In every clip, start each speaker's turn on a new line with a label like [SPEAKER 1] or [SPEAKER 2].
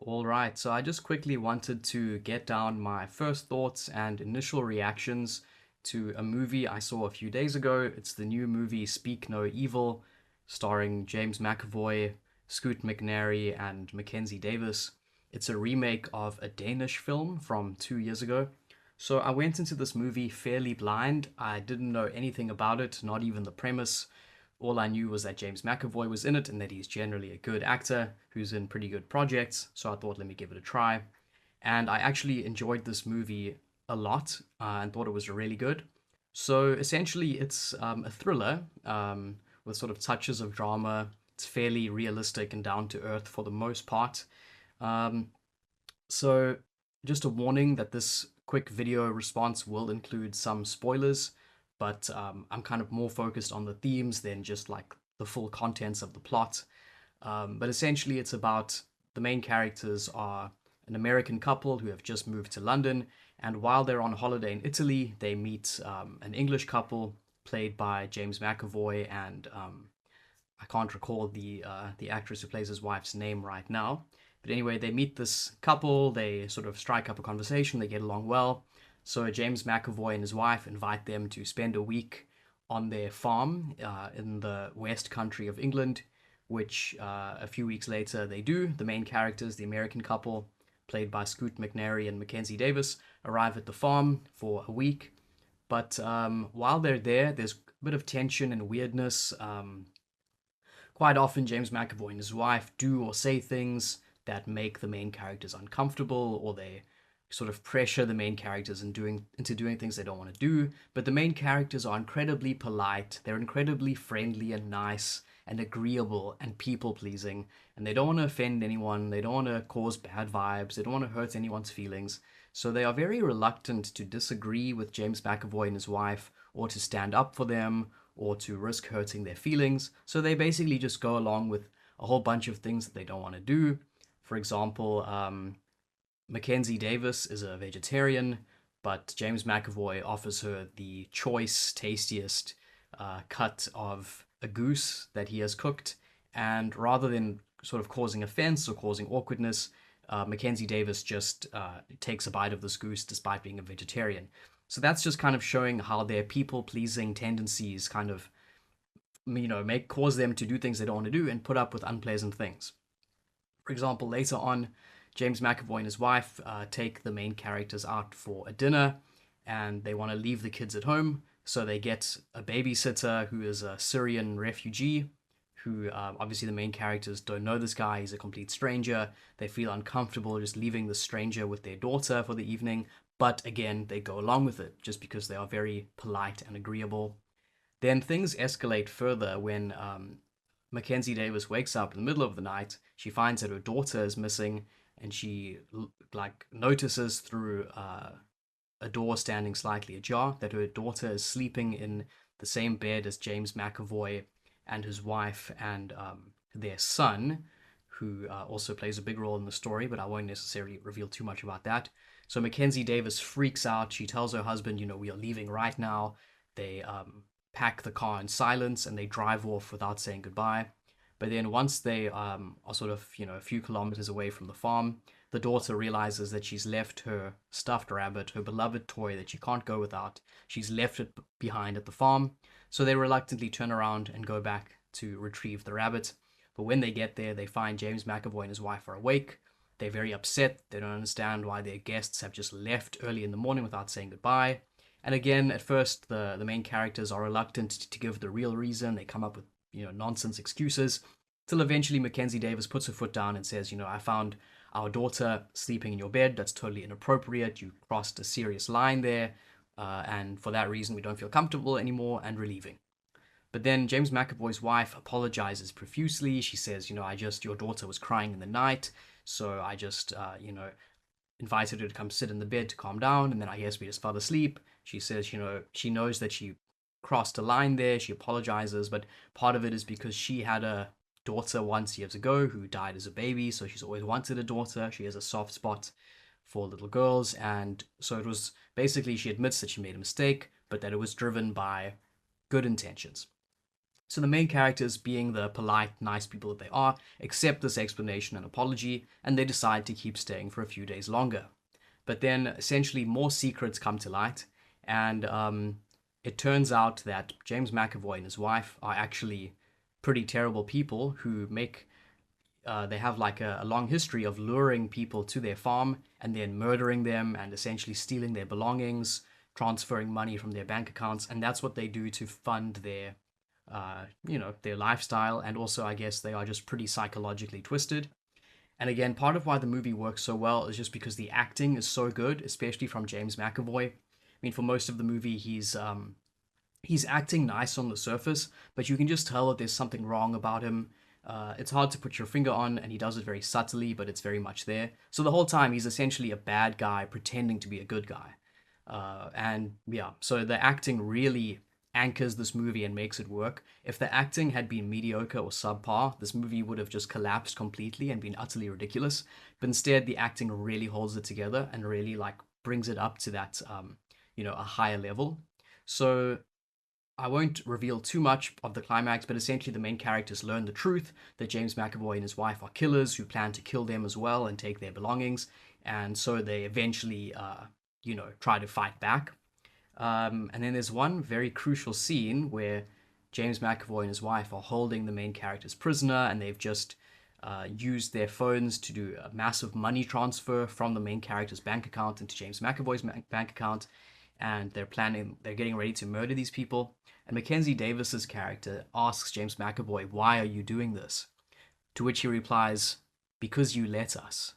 [SPEAKER 1] All right, so I just quickly wanted to get down my first thoughts and initial reactions to a movie I saw a few days ago. It's the new movie Speak No Evil, starring James McAvoy, Scoot McNairy, and Mackenzie Davis. It's a remake of a Danish film from 2 years ago. So I went into this movie fairly blind. I didn't know anything about it, not even the premise. All I knew was that James McAvoy was in it and that he's generally a good actor who's in pretty good projects. So I thought, let me give it a try. And I actually enjoyed this movie a lot and thought it was really good. So essentially, it's a thriller with sort of touches of drama. It's fairly realistic and down to earth for the most part. Um, so, just a warning that this quick video response will include some spoilers, but I'm kind of more focused on the themes than just like the full contents of the plot. But essentially, it's about the main characters are an American couple who have just moved to London, and while they're on holiday in Italy, they meet an English couple played by James McAvoy and I can't recall the actress who plays his wife's name right now. But anyway, they meet this couple. They sort of strike up a conversation. They get along well. So James McAvoy and his wife invite them to spend a week on their farm in the West Country of England, which a few weeks later they do. The main characters, the American couple, played by Scoot McNairy and Mackenzie Davis, arrive at the farm for a week. But while they're there, there's a bit of tension and weirdness. Quite often, James McAvoy and his wife do or say things that make the main characters uncomfortable, or they sort of pressure the main characters into doing things they don't want to do. But the main characters are incredibly polite, they're incredibly friendly and nice and agreeable and people pleasing, and they don't want to offend anyone, they don't want to cause bad vibes, they don't want to hurt anyone's feelings. So they are very reluctant to disagree with James McAvoy and his wife, or to stand up for them, or to risk hurting their feelings. So they basically just go along with a whole bunch of things that they don't want to do. For example, Mackenzie Davis is a vegetarian, but James McAvoy offers her the choice, tastiest cut of a goose that he has cooked. And rather than sort of causing offense or causing awkwardness, Mackenzie Davis just takes a bite of this goose despite being a vegetarian. So that's just kind of showing how their people pleasing tendencies kind of, make cause them to do things they don't want to do and put up with unpleasant things. For example, later on, James McAvoy and his wife take the main characters out for a dinner, and they want to leave the kids at home. So they get a babysitter who is a Syrian refugee, who obviously the main characters don't know this guy. He's a complete stranger. They feel uncomfortable just leaving the stranger with their daughter for the evening. But again, they go along with it just because they are very polite and agreeable. Then things escalate further when Mackenzie Davis wakes up in the middle of the night. She finds that her daughter is missing, and she like notices through a door standing slightly ajar that her daughter is sleeping in the same bed as James McAvoy and his wife and their son, who also plays a big role in the story, but I won't necessarily reveal too much about that. So Mackenzie Davis freaks out. She tells her husband, we are leaving right now. They pack the car in silence and they drive off without saying goodbye. But then once they are sort of, a few kilometers away from the farm, the daughter realizes that she's left her stuffed rabbit, her beloved toy that she can't go without. She's left it behind at the farm. So they reluctantly turn around and go back to retrieve the rabbit. But when they get there, they find James McAvoy and his wife are awake. They're very upset. They don't understand why their guests have just left early in the morning without saying goodbye. And again, at first, the main characters are reluctant to give the real reason. They come up with, nonsense excuses. Till eventually Mackenzie Davis puts her foot down and says, I found our daughter sleeping in your bed. That's totally inappropriate. You crossed a serious line there. And for that reason, we don't feel comfortable anymore, and we're leaving. But then James McAvoy's wife apologizes profusely. She says, your daughter was crying in the night. So I just, invited her to come sit in the bed to calm down. And then I guess we just fell asleep. She says, she knows that she crossed a line there. She apologizes. But part of it is because she had a daughter once years ago who died as a baby. So she's always wanted a daughter. She has a soft spot for little girls. And so it was basically, she admits that she made a mistake, but that it was driven by good intentions. So the main characters, being the polite, nice people that they are, accept this explanation and apology, and they decide to keep staying for a few days longer. But then essentially more secrets come to light, and it turns out that James McAvoy and his wife are actually pretty terrible people who they have like a long history of luring people to their farm and then murdering them and essentially stealing their belongings, transferring money from their bank accounts, and that's what they do to fund their lifestyle. And also, I guess they are just pretty psychologically twisted. And again, part of why the movie works so well is just because the acting is so good, especially from James McAvoy. I mean, for most of the movie, he's acting nice on the surface, but you can just tell that there's something wrong about him. It's hard to put your finger on, and he does it very subtly, but it's very much there. So the whole time, he's essentially a bad guy pretending to be a good guy. And yeah, so the acting really anchors this movie and makes it work. If the acting had been mediocre or subpar, this movie would have just collapsed completely and been utterly ridiculous. But instead, the acting really holds it together and really like brings it up to that a higher level. So I won't reveal too much of the climax, but essentially the main characters learn the truth that James McAvoy and his wife are killers who plan to kill them as well and take their belongings. And so they eventually, try to fight back. And then there's one very crucial scene where James McAvoy and his wife are holding the main characters prisoner, and they've just used their phones to do a massive money transfer from the main character's bank account into James McAvoy's bank account, and they're getting ready to murder these people. And Mackenzie Davis's character asks James McAvoy, "Why are you doing this?" To which he replies, "Because you let us."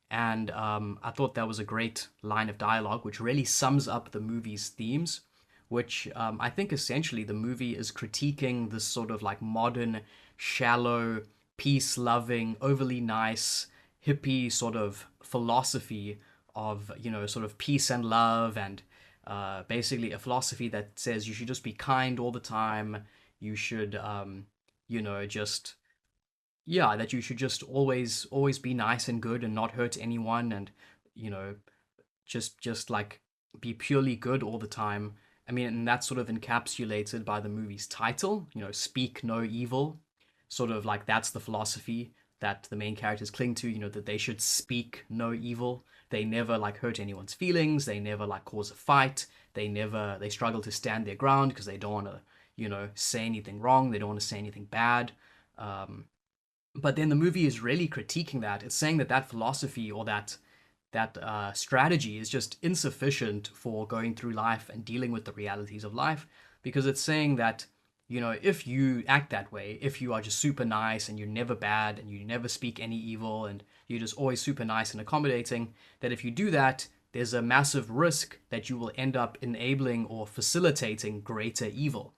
[SPEAKER 1] And I thought that was a great line of dialogue, which really sums up the movie's themes, which I think essentially the movie is critiquing this sort of like modern, shallow, peace loving, overly nice, hippie sort of philosophy of, sort of peace and love, and basically a philosophy that says you should just be kind all the time. You should, just yeah, that you should just always be nice and good and not hurt anyone, and you know just like be purely good all the time. I mean, and that's sort of encapsulated by the movie's title, Speak No Evil. Sort of like that's the philosophy that the main characters cling to, that they should speak no evil. They never like hurt anyone's feelings, they never like cause a fight, they struggle to stand their ground because they don't want to, say anything wrong, they don't want to say anything bad. But then the movie is really critiquing that. It's saying that that philosophy or that strategy is just insufficient for going through life and dealing with the realities of life, because it's saying that if you act that way, if you are just super nice and you're never bad and you never speak any evil and you're just always super nice and accommodating, that if you do that, there's a massive risk that you will end up enabling or facilitating greater evil.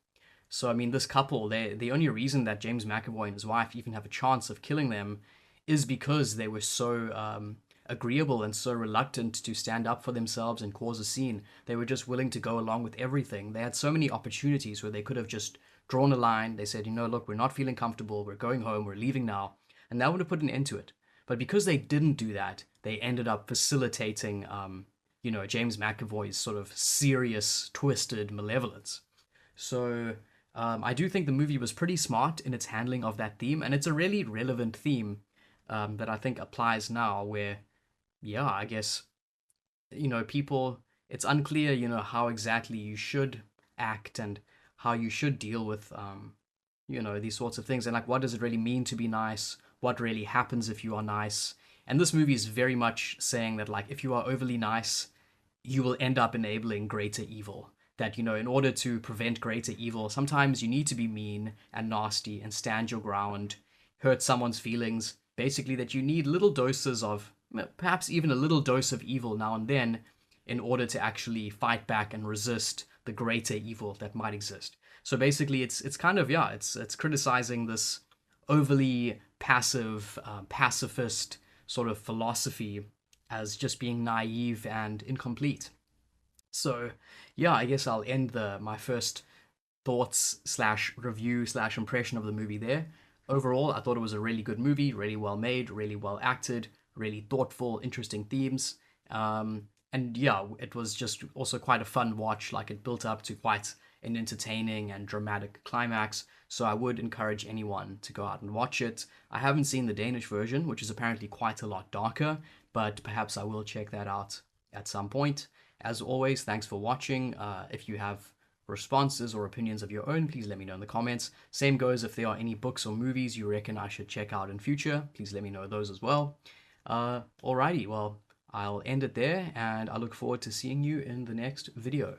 [SPEAKER 1] So, I mean, this couple, the only reason that James McAvoy and his wife even have a chance of killing them is because they were so agreeable and so reluctant to stand up for themselves and cause a scene. They were just willing to go along with everything. They had so many opportunities where they could have just drawn a line. They said, look, we're not feeling comfortable. We're going home. We're leaving now. And that would have put an end to it. But because they didn't do that, they ended up facilitating, James McAvoy's sort of serious, twisted malevolence. So I do think the movie was pretty smart in its handling of that theme, and it's a really relevant theme that I think applies now. Where, yeah, I guess people. It's unclear, how exactly you should act and how you should deal with, these sorts of things, and like what does it really mean to be nice? What really happens if you are nice? And this movie is very much saying that like if you are overly nice, you will end up enabling greater evil. That, in order to prevent greater evil, sometimes you need to be mean and nasty and stand your ground, hurt someone's feelings. Basically, that you need little doses of, perhaps even a little dose of evil now and then, in order to actually fight back and resist the greater evil that might exist. So basically, it's kind of, yeah, it's criticizing this overly passive, pacifist sort of philosophy as just being naive and incomplete. So, yeah, I guess I'll end my first thoughts slash review slash impression of the movie there. Overall, I thought it was a really good movie, really well made, really well acted, really thoughtful, interesting themes. And yeah, it was just also quite a fun watch. Like it built up to quite an entertaining and dramatic climax, so I would encourage anyone to go out and watch it. I haven't seen the Danish version, which is apparently quite a lot darker, but perhaps I will check that out at some point. As always, thanks for watching. If you have responses or opinions of your own, please let me know in the comments. Same goes if there are any books or movies you reckon I should check out in future. Please let me know those as well. Alrighty, well, I'll end it there, and I look forward to seeing you in the next video.